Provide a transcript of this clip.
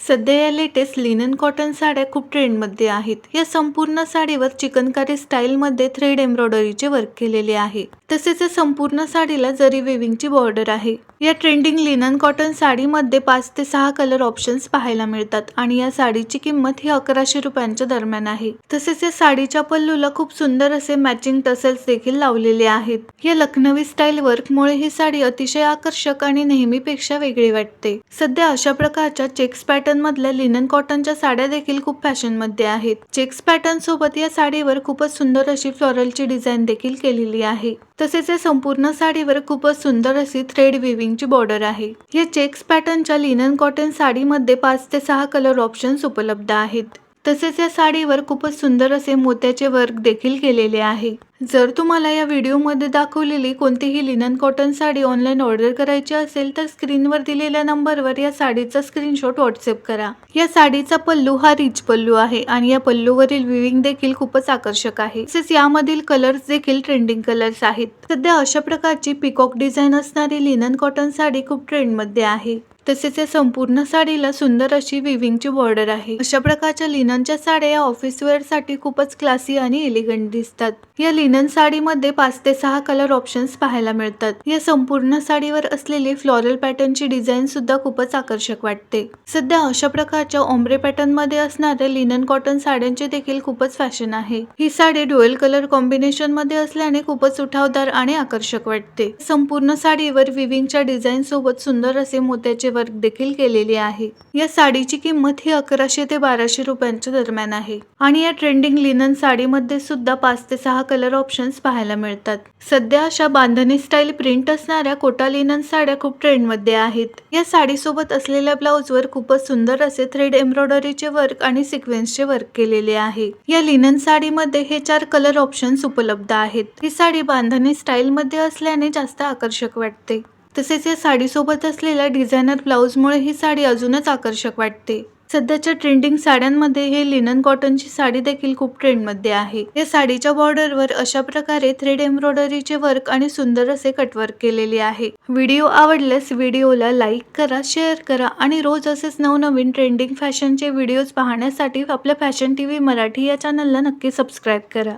सध्या या latest linen cotton साड्या खूप ट्रेंडमध्ये आहेत. या संपूर्ण साडीवर चिकनकारी स्टाईलमध्ये थ्रेड एम्ब्रॉयडरीचे वर्क केलेले आहे. तसेच या संपूर्ण साडीला जरी वेविंगची बॉर्डर आहे. या ट्रेंडिंग लिनन कॉटन साडीमध्ये 5 ते 6 कलर ऑप्शन्स पाहायला मिळतात आणि या साडीची किंमत ही 1100 रुपयांच्या दरम्यान आहे. तसेच या साडीच्या पल्लूला खूप सुंदर असे मॅचिंग टसल्स देखील लावलेले आहेत. या लखनवी स्टाईल वर्कमुळे ही साडी अतिशय आकर्षक आणि नेहमीपेक्षा वेगळी वाटते. सध्या अशा प्रकारच्या चेक्स पॅटर्न मधल्या लिनन कॉटनच्या साड्या देखील खूप फॅशन मध्ये आहेत. चेक्स पॅटर्न सोबत या साडीवर खूपच सुंदर अशी फ्लोरलची डिझाईन देखील केलेली आहे. तसेच या संपूर्ण साडीवर खूपच सुंदर अशी थ्रेड विविंगची बॉर्डर आहे. या चेक्स पॅटर्नच्या लिनन कॉटन साडीमध्ये 5 ते 6 कलर ऑप्शन्स उपलब्ध आहेत. तसेच या साडीवर खूपच सुंदर असे मोत्याचे वर्क देखील केलेले आहे. जर तुम्हाला या व्हिडिओमध्ये दाखवलेली कोणतीही linen cotton sari online order करायची असेल तर स्क्रीनवर दिलेल्या नंबरवर या साडीचा स्क्रीनशॉट व्हॉट्सअप करा. या साडीचा पल्लू हा रिच पल्लू आहे आणि या पल्लूवरील विविंग देखील खूपच आकर्षक आहे. तसेच यामधील कलर्स देखील ट्रेंडिंग कलर्स आहेत. सध्या अशा प्रकारची पिकॉक डिझाईन असणारी लिनन कॉटन साडी खूप ट्रेंडमध्ये आहे. तसेच या संपूर्ण साडीला सुंदर अशी विविंगची बॉर्डर आहे. अशा प्रकारच्या लिननच्या साड्या या ऑफिस वेअर साठी खूपच क्लासी आणि एलिगंट दिसतात. या लिनन साडीमध्ये 5 ते 6 कलर ऑप्शन्स पाहायला मिळतात. या संपूर्ण साडीवर असलेली फ्लोरल पॅटर्नची डिझाईन सुद्धा खूपच आकर्षक वाटते. सध्या अशा प्रकारच्या ओम्ब्रे पॅटर्न मध्ये असणाऱ्या लिनन कॉटन साड्यांचे देखील खूपच फॅशन आहे. ही साडी ड्युअल कलर कॉम्बिनेशन मध्ये असल्याने खूपच उठावदार आणि आकर्षक वाटते. संपूर्ण साडीवर विविंगच्या डिझाईन सोबत सुंदर असे मोत्याचे वर्क देखील केलेले आहे. या साडीची किंमत ही 1100 ते 1200 रुपयांच्या दरम्यान आहे आणि या ट्रेंडिंग लिनन साडीमध्ये सुद्धा 5 ते 6 कलर ऑप्शन्स पाहायला मिळतात. सध्या अशा बांधणी स्टाईल प्रिंट असणाऱ्या कोटा लिनन साड्या खूप ट्रेंड मध्ये आहेत. या साडी सोबत असलेल्या ब्लाउजवर खूपच सुंदर असे थ्रेड एम्ब्रॉयडरीचे वर्क आणि सिक्वेन्सचे वर्क केलेले आहे. या लिनन साडीमध्ये हे 4 कलर ऑप्शन्स उपलब्ध आहेत. ही साडी बांधणी स्टाईल मध्ये असल्याने जास्त आकर्षक वाटते. तसेच या साडी सोबत असलेल्या डिझायनर ब्लाउजमुळे ही साडी अजूनच आकर्षक वाटते. सध्याच्या ट्रेंडिंग साड्यांमध्ये हे लिनन कॉटनची साडी देखील खूप ट्रेंडमध्ये आहे. या साडीच्या बॉर्डरवर अशा प्रकारे थ्रेड एम्ब्रॉयडरीचे वर्क आणि सुंदर असे कटवर्क केलेले आहे. व्हिडिओ आवडल्यास व्हिडिओला लाईक करा, शेअर करा आणि रोज असेच नवनवीन ट्रेंडिंग फॅशनचे व्हिडिओज पाहण्यासाठी आपल्या फॅशन टीव्ही मराठी या चॅनलला नक्की सबस्क्राईब करा.